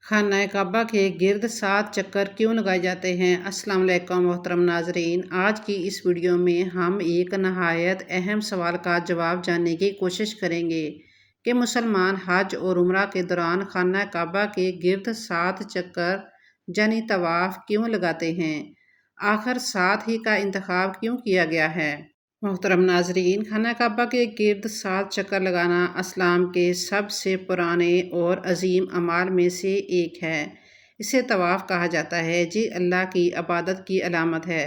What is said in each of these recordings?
خانہ کعبہ کے گرد 7 چکر کیوں لگائے جاتے ہیں؟ السلام علیکم محترم ناظرین، آج کی اس ویڈیو میں ہم ایک نہایت اہم سوال کا جواب جاننے کی کوشش کریں گے کہ مسلمان حج اور عمرہ کے دوران خانہ کعبہ کے گرد 7 چکر یعنی طواف کیوں لگاتے ہیں؟ آخر 7 ہی کا انتخاب کیوں کیا گیا ہے؟ محترم ناظرین، خانہ کعبہ کے گرد 7 چکر لگانا اسلام کے سب سے پرانے اور عظیم اعمال میں سے ایک ہے۔ اسے طواف کہا جاتا ہے، اللہ کی عبادت کی علامت ہے۔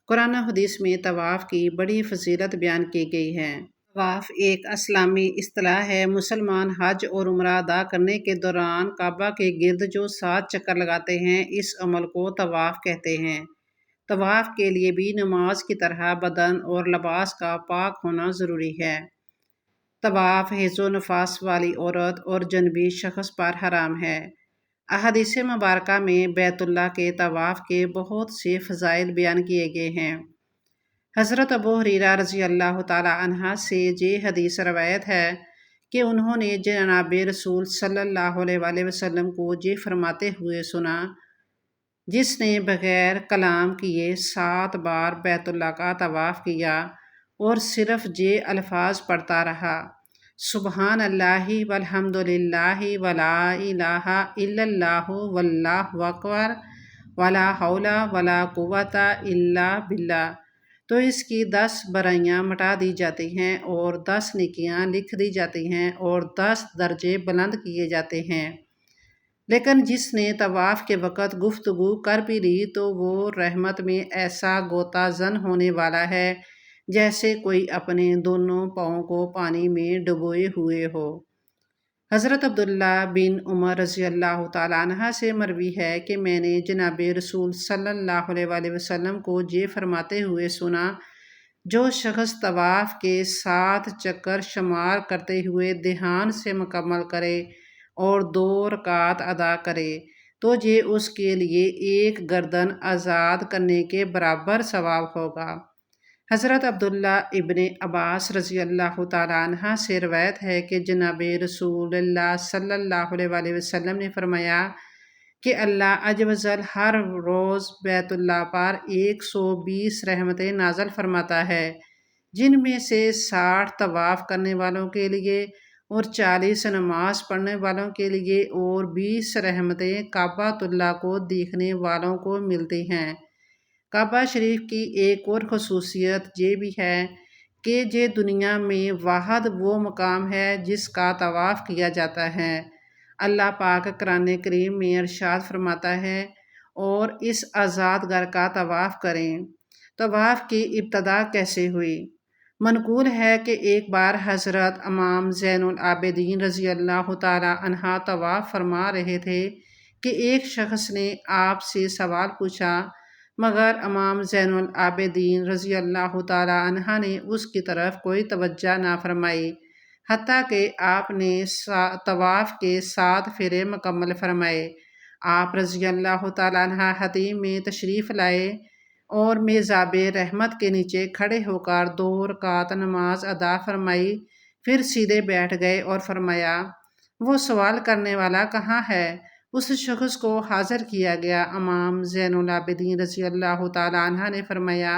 قرآن و حدیث میں طواف کی بڑی فضیلت بیان کی گئی ہے۔ طواف ایک اسلامی اصطلاح ہے۔ مسلمان حج اور عمرہ ادا کرنے کے دوران کعبہ کے گرد جو 7 چکر لگاتے ہیں، اس عمل کو طواف کہتے ہیں۔ طواف کے لیے بھی نماز کی طرح بدن اور لباس کا پاک ہونا ضروری ہے۔ طواف حیض و نفاس والی عورت اور جنبی شخص پر حرام ہے۔ احادیث مبارکہ میں بیت اللہ کے طواف کے بہت سے فضائل بیان کیے گئے ہیں۔ حضرت ابو ہریرہ رضی اللہ تعالی عنہ سے یہ حدیث روایت ہے کہ انہوں نے جناب رسول صلی اللہ علیہ وآلہ وسلم کو یہ فرماتے ہوئے سنا، جس نے بغیر کلام کیے 7 بار بیت اللہ کا طواف کیا اور صرف یہ الفاظ پڑھتا رہا، سبحان اللہ والحمد للہ ولا الہ الا اللہ واللہ اکبر ولا حول ولا قوت الا باللہ، تو اس کی 10 برائیاں مٹا دی جاتی ہیں اور 10 نیکیاں لکھ دی جاتی ہیں اور 10 درجے بلند کیے جاتے ہیں۔ لیکن جس نے طواف کے وقت گفتگو کر بھی لی تو وہ رحمت میں ایسا غوطہ زن ہونے والا ہے جیسے کوئی اپنے دونوں پاؤں کو پانی میں ڈبوئے ہوئے ہو۔ حضرت عبداللہ بن عمر رضی اللہ تعالیٰ عنہ سے مروی ہے کہ میں نے جناب رسول صلی اللہ علیہ وآلہ وسلم کو یہ فرماتے ہوئے سنا، جو شخص طواف کے 7 چکر شمار کرتے ہوئے دھیان سے مکمل کرے اور 2 رکعات ادا کرے تو یہ اس کے لیے ایک گردن آزاد کرنے کے برابر ثواب ہوگا۔ حضرت عبداللہ ابن عباس رضی اللہ تعالیٰ عنہ سے روایت ہے کہ جناب رسول اللہ صلی اللہ علیہ وآلہ وسلم نے فرمایا کہ اللہ عز و جل ہر روز بیت اللہ پر 120 رحمتیں نازل فرماتا ہے، جن میں سے 60 طواف کرنے والوں کے لیے اور 40 نماز پڑھنے والوں کے لیے اور 20 رحمتیں کعبۃ اللہ کو دیکھنے والوں کو ملتی ہیں۔ کعبہ شریف کی ایک اور خصوصیت یہ بھی ہے کہ یہ دنیا میں واحد وہ مقام ہے جس کا طواف کیا جاتا ہے۔ اللہ پاک قرآن کریم میں ارشاد فرماتا ہے، اور اس آزاد گھر کا طواف کریں۔ طواف کی ابتدا کیسے ہوئی؟ منقول ہے کہ ایک بار حضرت امام زین العابدین رضی اللہ تعالیٰ عنہ طواف فرما رہے تھے کہ ایک شخص نے آپ سے سوال پوچھا، مگر امام زین العابدین رضی اللہ تعالیٰ عنہ نے اس کی طرف کوئی توجہ نہ فرمائی، حتیٰ کہ آپ نے طواف کے 7 پھیرے مکمل فرمائے۔ آپ رضی اللہ تعالیٰ عنہ حتیم میں تشریف لائے اور میزاب رحمت کے نیچے کھڑے ہو کر 2 رکعات نماز ادا فرمائی، پھر سیدھے بیٹھ گئے اور فرمایا، وہ سوال کرنے والا کہاں ہے؟ اس شخص کو حاضر کیا گیا۔ امام زین العابدین رضی اللہ تعالیٰ عنہ نے فرمایا،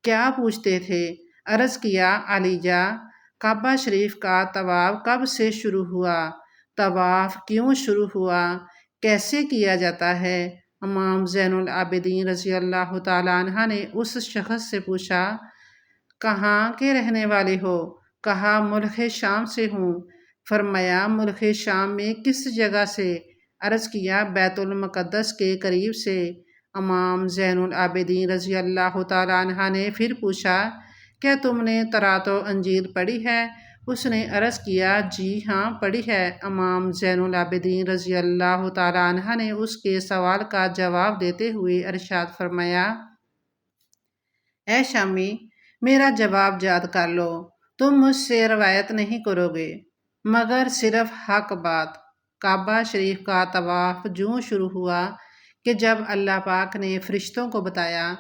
کیا پوچھتے تھے؟ عرض کیا، علیجا، کعبہ شریف کا طواف کب سے شروع ہوا؟ طواف کیوں شروع ہوا؟ کیسے کیا جاتا ہے؟ امام زین العابدین رضی اللہ تعالیٰ عنہ نے اس شخص سے پوچھا، کہاں کے رہنے والے ہو؟ کہا، ملک شام سے ہوں۔ فرمایا، ملک شام میں کس جگہ سے؟ عرض کیا، بیت المقدس کے قریب سے۔ امام زین العابدین رضی اللہ تعالیٰ عنہ نے پھر پوچھا، کیا تم نے تورات و انجیل پڑھی ہے؟ اس نے عرض کیا، جی ہاں پڑھی ہے۔ امام زین العابدین رضی اللہ تعالیٰ عنہ نے اس کے سوال کا جواب دیتے ہوئے ارشاد فرمایا، اے شامی، میرا جواب یاد کر لو، تم مجھ سے روایت نہیں کرو گے مگر صرف حق بات۔ کعبہ شریف کا طواف یوں شروع ہوا کہ جب اللہ پاک نے فرشتوں کو بتایا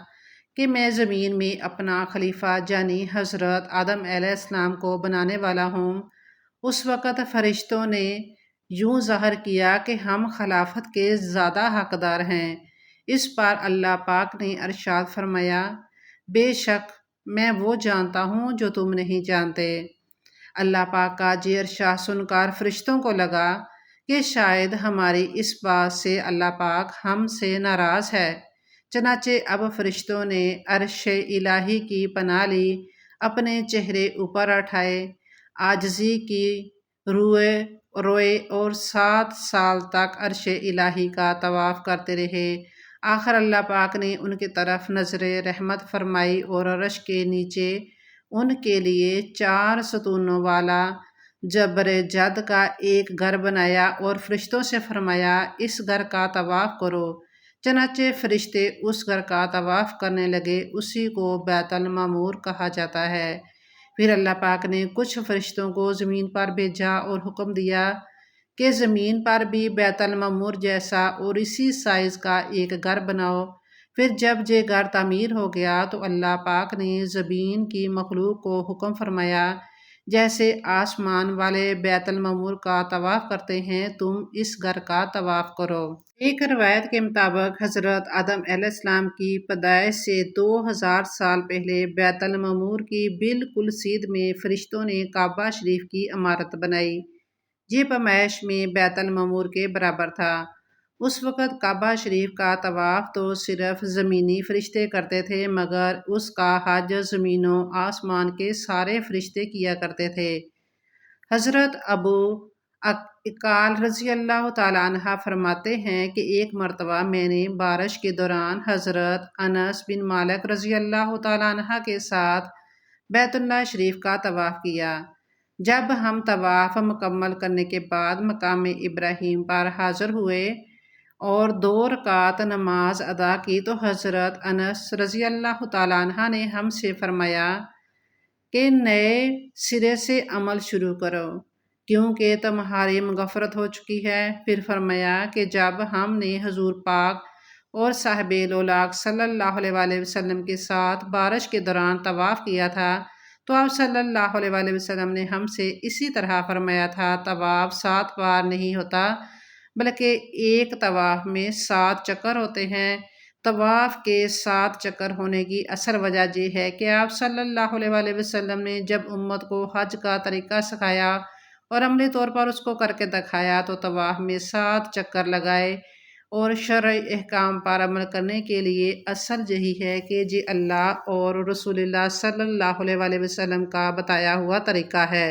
کہ میں زمین میں اپنا خلیفہ یعنی حضرت آدم علیہ السلام کو بنانے والا ہوں، اس وقت فرشتوں نے یوں ظاہر کیا کہ ہم خلافت کے زیادہ حقدار ہیں۔ اس پر اللہ پاک نے ارشاد فرمایا، بے شک میں وہ جانتا ہوں جو تم نہیں جانتے۔ اللہ پاک کا یہ ارشاد سن کر فرشتوں کو لگا کہ شاید ہماری اس بات سے اللہ پاک ہم سے ناراض ہے۔ چنانچہ اب فرشتوں نے عرش الہی کی پناہ لی، اپنے چہرے اوپر اٹھائے، عاجزی کی روئے اور 7 سال تک عرش الہی کا طواف کرتے رہے۔ آخر اللہ پاک نے ان کی طرف نظر رحمت فرمائی اور عرش کے نیچے ان کے لیے 4 ستونوں والا جبر جد کا ایک گھر بنایا اور فرشتوں سے فرمایا، اس گھر کا طواف کرو۔ چنانچہ فرشتے اس گھر کا طواف کرنے لگے، اسی کو بیت المعمور کہا جاتا ہے۔ پھر اللہ پاک نے کچھ فرشتوں کو زمین پر بھیجا اور حکم دیا کہ زمین پر بھی بیت المعمور جیسا اور اسی سائز کا ایک گھر بناؤ۔ پھر جب یہ گھر تعمیر ہو گیا تو اللہ پاک نے زمین کی مخلوق کو حکم فرمایا، جیسے آسمان والے بیت المعمور کا طواف کرتے ہیں تم اس گھر کا طواف کرو۔ ایک روایت کے مطابق حضرت آدم علیہ السلام کی پیدائش سے 2000 سال پہلے بیت المعمور کی بالکل سیدھ میں فرشتوں نے کعبہ شریف کی عمارت بنائی۔ یہ پیمائش میں بیت المعمور کے برابر تھا۔ اس وقت کعبہ شریف کا طواف تو صرف زمینی فرشتے کرتے تھے، مگر اس کا حج زمین و آسمان کے سارے فرشتے کیا کرتے تھے۔ حضرت ابو اقال رضی اللہ تعالیٰ عنہ فرماتے ہیں کہ ایک مرتبہ میں نے بارش کے دوران حضرت انس بن مالک رضی اللہ تعالیٰ عنہ کے ساتھ بیت اللہ شریف کا طواف کیا۔ جب ہم طواف مکمل کرنے کے بعد مقام ابراہیم پر حاضر ہوئے اور 2 رکعت نماز ادا کی تو حضرت انس رضی اللہ تعالیٰ عنہ نے ہم سے فرمایا کہ نئے سرے سے عمل شروع کرو، کیونکہ تمہاری مغفرت ہو چکی ہے۔ پھر فرمایا کہ جب ہم نے حضور پاک اور صاحب لولاک صلی اللہ علیہ وسلم کے ساتھ بارش کے دوران طواف کیا تھا تو آپ صلی اللہ علیہ وسلم نے ہم سے اسی طرح فرمایا تھا، طواف 7 بار نہیں ہوتا بلکہ ایک طواف میں 7 چکر ہوتے ہیں۔ طواف کے 7 چکر ہونے کی اصل وجہ یہ ہے کہ آپ صلی اللہ علیہ وسلم نے جب امت کو حج کا طریقہ سکھایا اور عملی طور پر اس کو کر کے دکھایا تو طواف میں 7 چکر لگائے، اور شرعی احکام پر عمل کرنے کے لیے اصل یہی ہے کہ یہ اللہ اور رسول اللہ صلی اللہ علیہ وسلم کا بتایا ہوا طریقہ ہے۔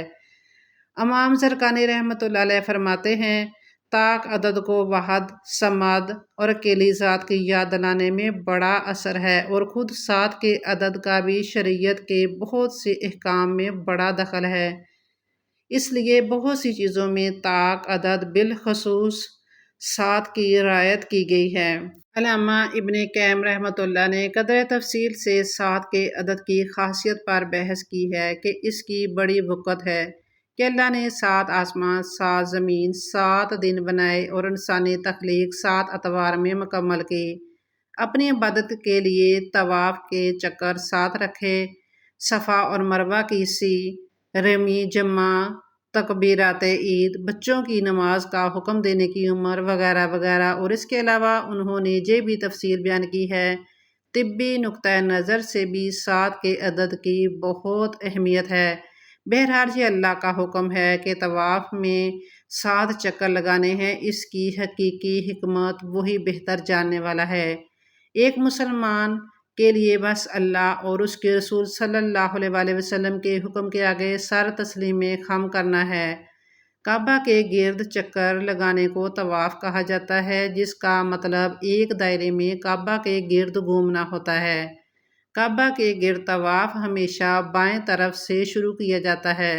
امام زرقانی رحمۃ اللہ علیہ فرماتے ہیں، طاق عدد کو وحد، سمد اور اکیلی ذات کی یاد دلانے میں بڑا اثر ہے، اور خود 7 کے عدد کا بھی شریعت کے بہت سے احکام میں بڑا دخل ہے۔ اس لیے بہت سی چیزوں میں طاق عدد بالخصوص 7 کی رعایت کی گئی ہے۔ علامہ ابن قیم رحمۃ اللہ نے قدر تفصیل سے 7 کے عدد کی خاصیت پر بحث کی ہے کہ اس کی بڑی وقت ہے کہ اللہ نے 7 آسمان، 7 زمین، 7 دن بنائے اور انسانی تخلیق 7 اتوار میں مکمل کی۔ اپنی عبادت کے لیے طواف کے چکر 7 رکھے، صفا اور مروہ کی سی، رمی، جمع، تکبیرات عید، بچوں کی نماز کا حکم دینے کی عمر وغیرہ وغیرہ، اور اس کے علاوہ انہوں نے یہ بھی تفصیل بیان کی ہے، طبی نقطۂ نظر سے بھی 7 کے عدد کی بہت اہمیت ہے۔ بہرحال یہ اللہ کا حکم ہے کہ طواف میں 7 چکر لگانے ہیں، اس کی حقیقی حکمت وہی بہتر جاننے والا ہے۔ ایک مسلمان کے لیے بس اللہ اور اس کے رسول صلی اللہ علیہ وسلم کے حکم کے آگے سر تسلیم خم کرنا ہے۔ کعبہ کے گرد چکر لگانے کو طواف کہا جاتا ہے، جس کا مطلب ایک دائرے میں کعبہ کے گرد گھومنا ہوتا ہے۔ کعبہ کے گرد طواف ہمیشہ بائیں طرف سے شروع کیا جاتا ہے،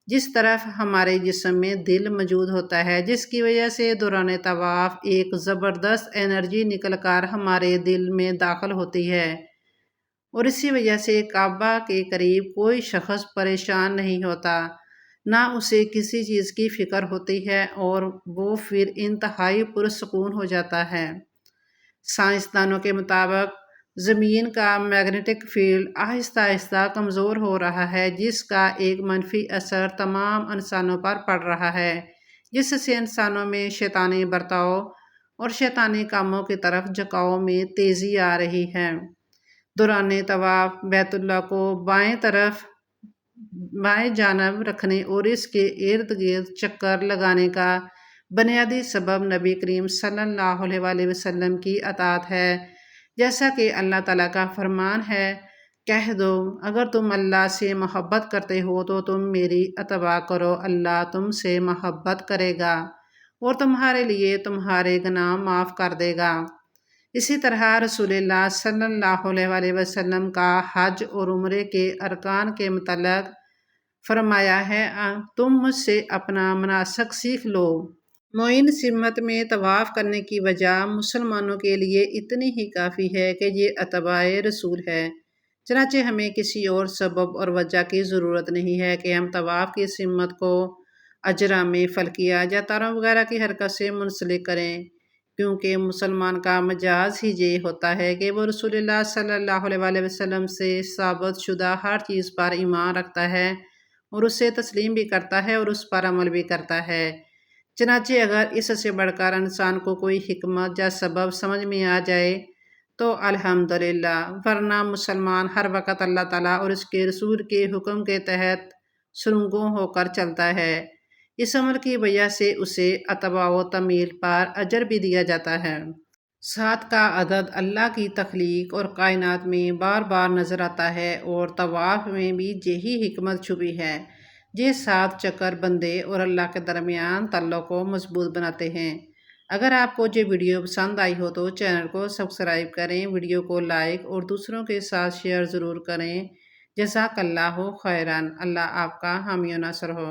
جس طرف ہمارے جسم میں دل موجود ہوتا ہے، جس کی وجہ سے دوران طواف ایک زبردست انرجی نکل کر ہمارے دل میں داخل ہوتی ہے، اور اسی وجہ سے کعبہ کے قریب کوئی شخص پریشان نہیں ہوتا، نہ اسے کسی چیز کی فکر ہوتی ہے، اور وہ پھر انتہائی پرسکون ہو جاتا ہے۔ سائنسدانوں کے مطابق زمین کا میگنیٹک فیلڈ آہستہ آہستہ کمزور ہو رہا ہے، جس کا ایک منفی اثر تمام انسانوں پر پڑ رہا ہے۔ جس سے انسانوں میں شیطانی برتاؤ اور شیطانی کاموں کی طرف جھکاؤ میں تیزی آ رہی ہے۔ دوران طواف بیت اللہ کو بائیں جانب رکھنے اور اس کے ارد گرد چکر لگانے کا بنیادی سبب نبی کریم صلی اللہ علیہ وآلہ وسلم کی اطاعت ہے، جیسا کہ اللہ تعالیٰ کا فرمان ہے، کہہ دو اگر تم اللہ سے محبت کرتے ہو تو تم میری اتباع کرو، اللہ تم سے محبت کرے گا اور تمہارے لیے تمہارے گناہ معاف کر دے گا۔ اسی طرح رسول اللہ صلی اللہ علیہ وآلہ وسلم کا حج اور عمرے کے ارکان کے متعلق فرمایا ہے، تم مجھ سے اپنا مناسک سیکھ لو۔ معین سمت میں طواف کرنے کی وجہ مسلمانوں کے لیے اتنی ہی کافی ہے کہ یہ اتباع رسول ہے، چنانچہ ہمیں کسی اور سبب اور وجہ کی ضرورت نہیں ہے کہ ہم طواف کی سمت کو اجرام فلکیہ یا تاروں وغیرہ کی حرکت سے منسلک کریں، کیونکہ مسلمان کا مجاز ہی یہ ہوتا ہے کہ وہ رسول اللہ صلی اللہ علیہ وآلہ وسلم سے ثابت شدہ ہر چیز پر ایمان رکھتا ہے اور اسے تسلیم بھی کرتا ہے اور اس پر عمل بھی کرتا ہے۔ چنانچہ اگر اس سے بڑھ کر انسان کو کوئی حکمت یا سبب سمجھ میں آ جائے تو الحمدللہ، ورنہ مسلمان ہر وقت اللہ تعالیٰ اور اس کے رسول کے حکم کے تحت سرنگوں ہو کر چلتا ہے۔ اس عمل کی وجہ سے اسے اتباع و تمیل پر اجر بھی دیا جاتا ہے۔ 7 کا عدد اللہ کی تخلیق اور کائنات میں بار بار نظر آتا ہے اور طواف میں بھی یہی حکمت چھپی ہے۔ یہ 7 چکر بندے اور اللہ کے درمیان تعلق کو مضبوط بناتے ہیں۔ اگر آپ کو یہ ویڈیو پسند آئی ہو تو چینل کو سبسکرائب کریں، ویڈیو کو لائک اور دوسروں کے ساتھ شیئر ضرور کریں۔ جزاک اللہ خیرا، اللہ آپ کا حامی و ناصر ہو۔